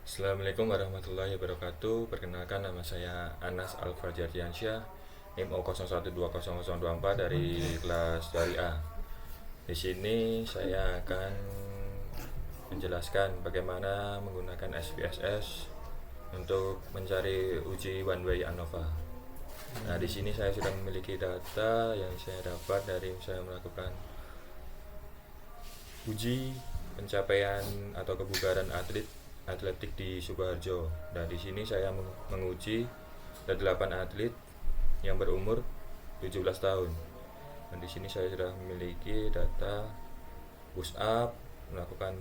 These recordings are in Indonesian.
Assalamualaikum warahmatullahi wabarakatuh. Perkenalkan, nama saya Anas Alfajar Diansyah, NIM O012024 dari kelas dari A. Di sini saya akan menjelaskan bagaimana menggunakan SPSS untuk mencari uji one way ANOVA. Nah, di sini saya sudah memiliki data yang saya dapat dari saya melakukan uji pencapaian atau kebugaran atletik di Sukoharjo. Dan di sini saya menguji 8 atlet yang berumur 17 tahun. Dan di sini saya sudah memiliki data push up, melakukan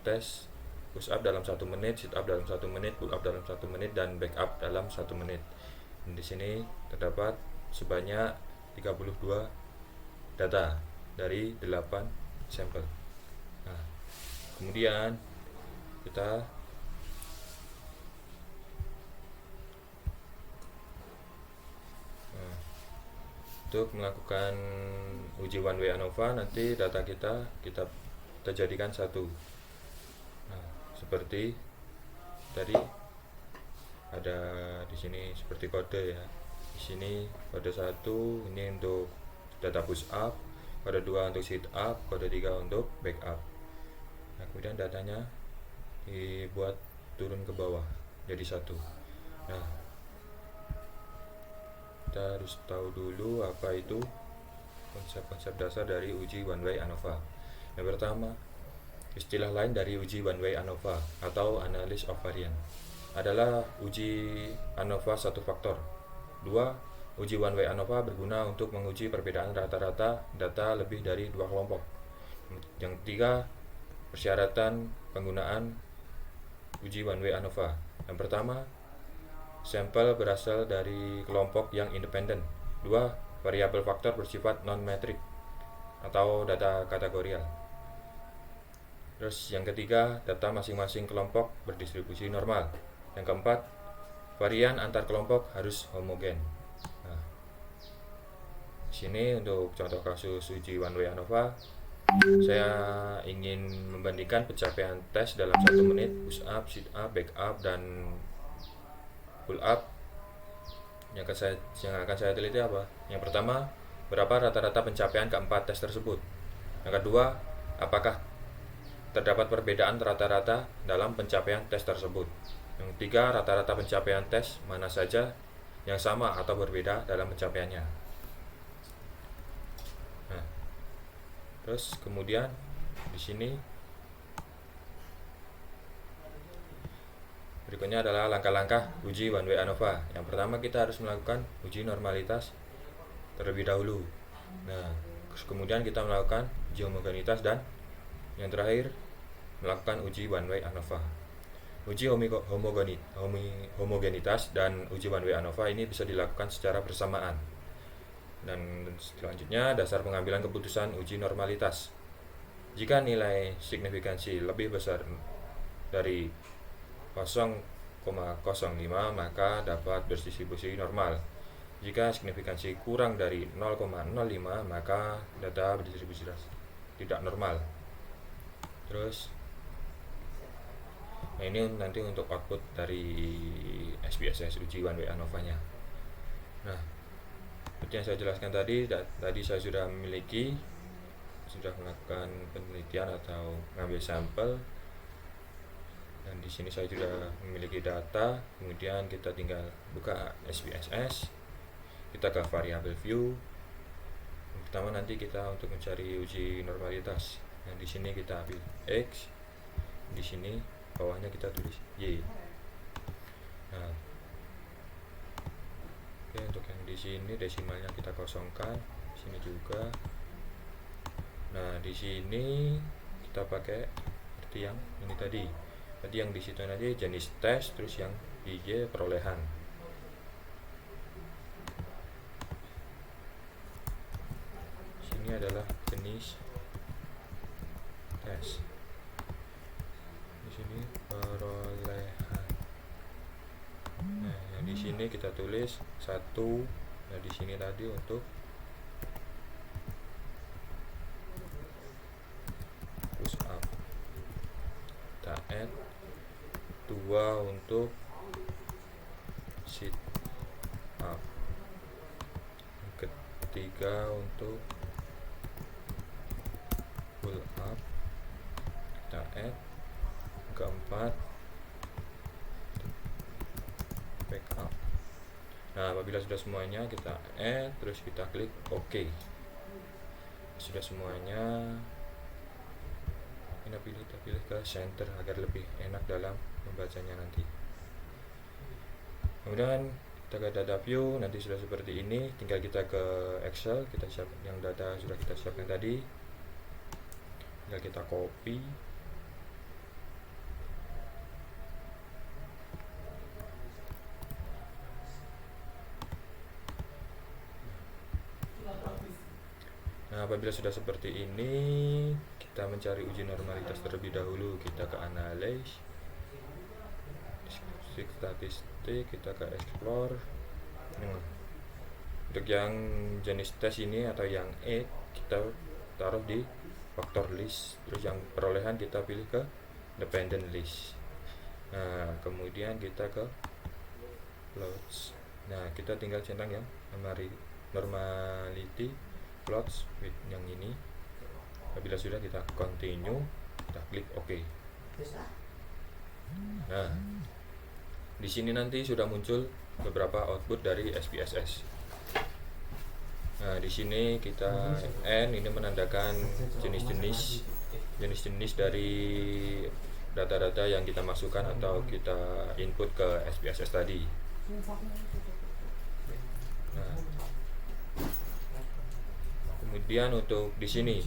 tes push up dalam 1 menit, sit up dalam 1 menit, pull up dalam 1 menit, dan back up dalam 1 menit. Dan di sini terdapat sebanyak 32 data dari 8 sampel. Nah, kemudian kita untuk melakukan uji one way ANOVA, nanti data kita jadikan satu. Nah, seperti tadi ada di sini seperti kode ya. Di sini kode 1 ini untuk data push up, kode 2 untuk sit up, kode 3 untuk back up. Nah, kemudian datanya dibuat turun ke bawah jadi satu. Nah, kita harus tahu dulu apa itu konsep-konsep dasar dari uji one way ANOVA. Yang pertama, istilah lain dari uji one way ANOVA atau analysis of variance adalah uji ANOVA satu faktor. 2. Uji one way ANOVA berguna untuk menguji perbedaan rata-rata data lebih dari 2 kelompok. Yang 3. Persyaratan penggunaan uji one way ANOVA. Yang pertama, sampel berasal dari kelompok yang independen. 2. Variabel faktor bersifat non-metrik atau data kategorial. Terus yang ketiga, data masing-masing kelompok berdistribusi normal. Yang keempat, varian antar kelompok harus homogen. Nah, sini untuk contoh kasus uji one way ANOVA, saya ingin membandingkan pencapaian tes dalam 1 menit push up, sit up, back up, dan pull up. Yang akan saya teliti apa? Yang pertama, berapa rata-rata pencapaian keempat tes tersebut. Yang kedua, apakah terdapat perbedaan rata-rata dalam pencapaian tes tersebut. Yang ketiga, rata-rata pencapaian tes mana saja yang sama atau berbeda dalam pencapaiannya. Nah, terus kemudian di sini berikutnya adalah langkah-langkah uji one way ANOVA. Yang pertama, kita harus melakukan uji normalitas terlebih dahulu. Nah, kemudian kita melakukan uji homogenitas, dan yang terakhir melakukan uji one way ANOVA. Uji homogenitas dan uji one way ANOVA ini bisa dilakukan secara bersamaan. Dan selanjutnya, dasar pengambilan keputusan uji normalitas. Jika nilai signifikansi lebih besar dari 0,05, maka dapat berdistribusi normal. Jika signifikansi kurang dari 0,05, maka data berdistribusi tidak normal. Terus, nah ini nanti untuk output dari SPSS uji one way ANOVA-nya. Nah, seperti yang saya jelaskan tadi saya sudah melakukan penelitian atau mengambil sampel. Dan di sini saya sudah memiliki data. Kemudian kita tinggal buka SPSS, kita ke variable view. Yang pertama, nanti kita untuk mencari uji normalitas. Yang di sini kita ambil X, di sini bawahnya kita tulis Y. Nah, oke, untuk yang di sini desimalnya kita kosongkan, di sini juga. Nah, di sini kita pakai seperti yang ini tadi. Tadi yang di situ nanti jenis tes, terus yang di Y perolehan. Sini adalah jenis tes. Di sini perolehan. Nah, yang di sini kita tulis 1. Nah, di sini tadi untuk push up. kedua untuk sit up, yang ketiga untuk pull up, kita add, yang keempat back up. Nah, apabila sudah semuanya kita add, terus kita klik OK. Sudah semuanya, kita pilih ke center agar lebih enak dalam membacanya nanti. Kemudian kita ke data view, nanti sudah seperti ini. Tinggal kita ke Excel, kita siap yang data sudah kita siapkan tadi. Tinggal kita copy. Nah, apabila sudah seperti ini, kita mencari uji normalitas terlebih dahulu. Kita ke analyze, statistik, kita ke explore. Untuk yang jenis tes ini atau yang add, kita taruh di factor list. Terus yang perolehan kita pilih ke dependent list. Nah, kemudian kita ke plots. Nah, kita tinggal centang yang normality plots with yang ini. Apabila sudah, kita continue, kita klik OK. Nah, di sini nanti sudah muncul beberapa output dari SPSS. Nah, di sini kita N ini menandakan jenis-jenis dari data-data yang kita masukkan atau kita input ke SPSS tadi. Nah, kemudian untuk di sini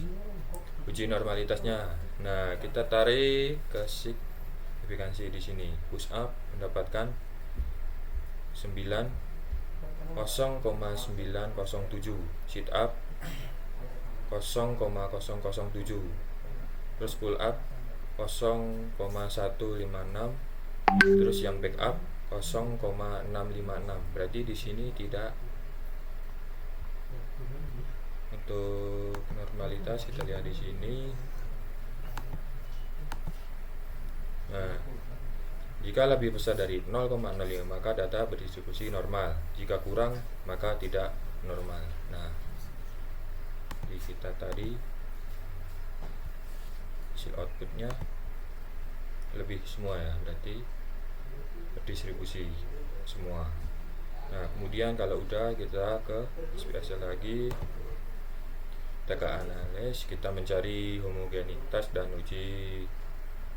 uji normalitasnya. Nah, kita tarik ke signifikansi di sini. Push up mendapatkan 0,907, sit up 0,007, terus pull up 0,156, terus yang back up 0,656. Berarti di sini tidak. Untuk normalitas kita lihat di sini. Nah, jika lebih besar dari 0,05 maka data berdistribusi normal. Jika kurang maka tidak normal. Nah, di kita tadi hasil outputnya lebih semua ya, berarti berdistribusi semua. Nah, kemudian kalau udah, kita ke SPSS lagi, kita ke analysis, kita mencari homogenitas dan uji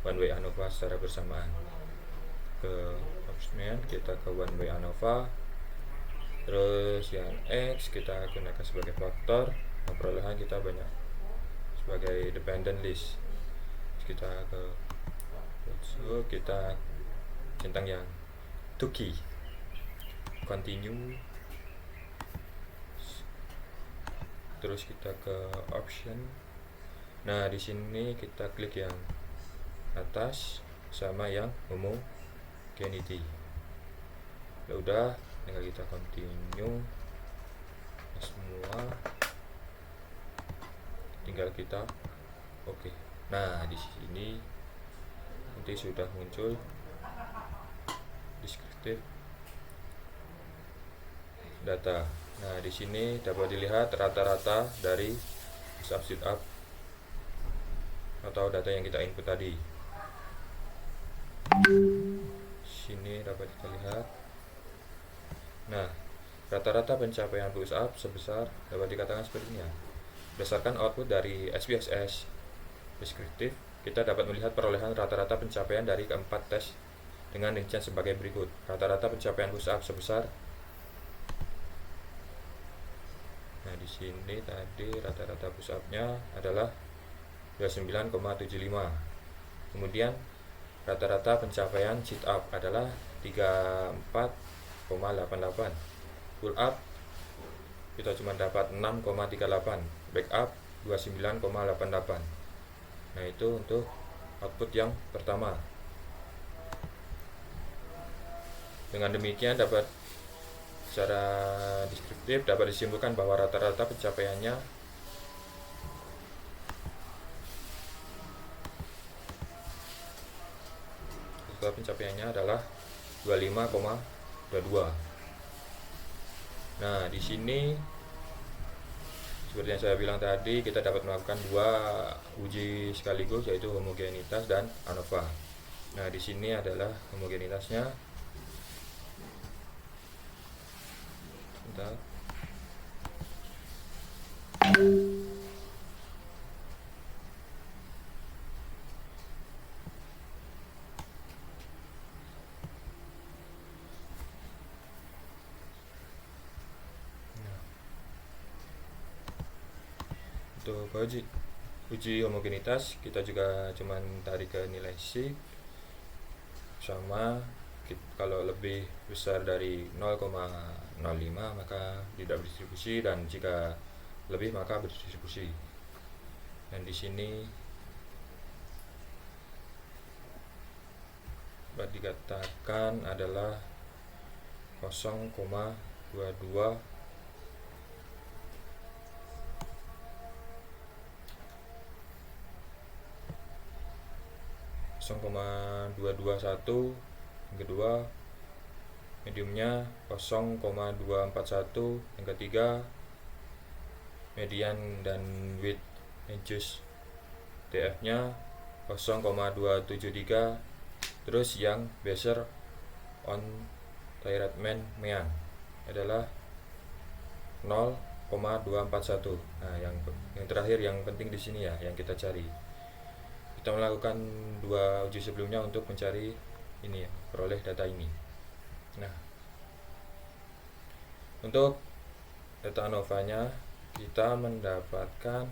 one way ANOVA secara bersamaan. Ke option, kita ke one way ANOVA, terus yang X kita gunakan sebagai faktor, nah, perolehan kita banyak sebagai dependent list. Terus kita ke kita centang yang to key, continue, terus kita ke option. Nah, di sini kita klik yang atas sama yang homogeneity. Ya udah, tinggal kita continue semua, tinggal kita oke. Nah, di sini nanti sudah muncul descriptive data. Nah, di sini dapat dilihat rata-rata dari sit up atau data yang kita input tadi. Sini dapat kita lihat. Nah, rata-rata pencapaian push up sebesar dapat dikatakan seperti ini ya. Berdasarkan output dari SPSS deskriptif, kita dapat melihat perolehan rata-rata pencapaian dari keempat tes dengan rincian sebagai berikut. Rata-rata pencapaian push up sebesar. Nah, di sini tadi rata-rata push up-nya adalah 29,75. Kemudian rata-rata pencapaian sit up adalah 34,88. Pull up kita cuma dapat 6,38. Back up 29,88. Nah, itu untuk output yang pertama. Dengan demikian dapat secara deskriptif dapat disimpulkan bahwa rata-rata pencapaiannya skor pencapaiannya adalah 25,22. Nah, di sini seperti yang saya bilang tadi, kita dapat melakukan dua uji sekaligus, yaitu homogenitas dan ANOVA. Nah, di sini adalah homogenitasnya. Bentar. Untuk uji homogenitas, kita juga cuman tarik ke nilai C sama, kalau lebih besar dari 0,05 maka tidak berdistribusi, dan jika lebih maka berdistribusi. Dan di sini dapat dikatakan adalah 0,22 0,221. Yang kedua, mediumnya 0,241. Yang ketiga, median dan width edges TF nya 0,273. Terus yang Bezier on Tyrrell-Mean mean adalah 0,241. Nah, yang terakhir yang penting di sini ya, yang kita cari. Kita melakukan dua uji sebelumnya untuk mencari ini ya, peroleh data ini. Nah, untuk data ANOVA-nya kita mendapatkan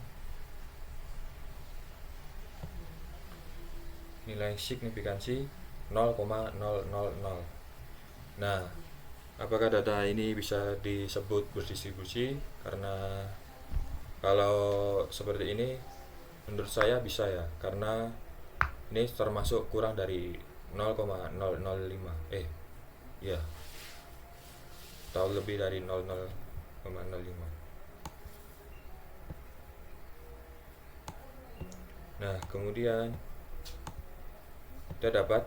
nilai signifikansi 0,000. Nah, apakah data ini bisa disebut berdistribusi? Karena kalau seperti ini menurut saya bisa ya, karena ini termasuk kurang dari 0,005 ya, atau lebih dari 0,05. Nah, kemudian kita dapat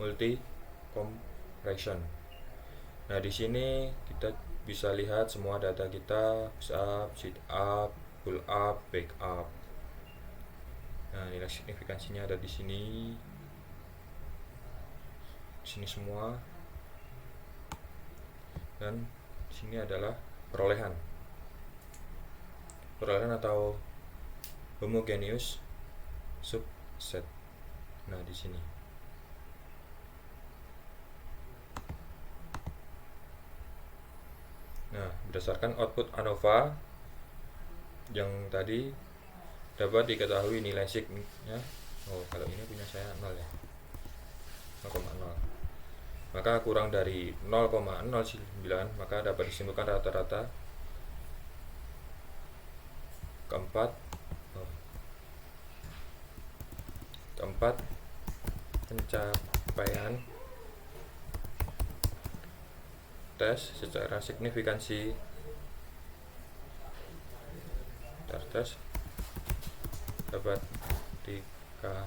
multi compression. Nah, di sini kita bisa lihat semua data kita, push up, sit up, pull up, back up. Nah, nilai signifikansinya ada di sini. Di sini semua. Dan di sini adalah perolehan. Perolehan atau homogeneous subset. Nah, di sini. Nah, berdasarkan output ANOVA yang tadi dapat diketahui nilai signya. Kalau ini punya saya 0 ya, 0,0. Maka kurang dari 0,09 maka dapat disimpulkan rata-rata keempat pencapaian tes secara signifikansi tes dapat dikatakan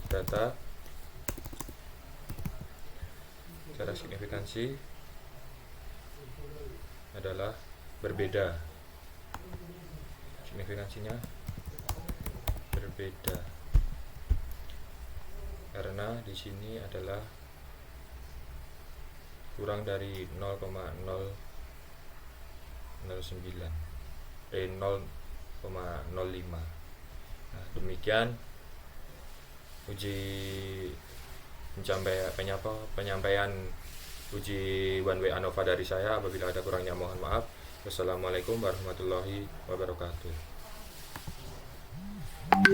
data secara signifikansi adalah berbeda. Signifikansinya berbeda karena di sini adalah kurang dari 0,009 0,05. Nah, demikian uji penyampaian uji one way ANOVA dari saya. Apabila ada kurangnya mohon maaf. Wassalamualaikum warahmatullahi wabarakatuh.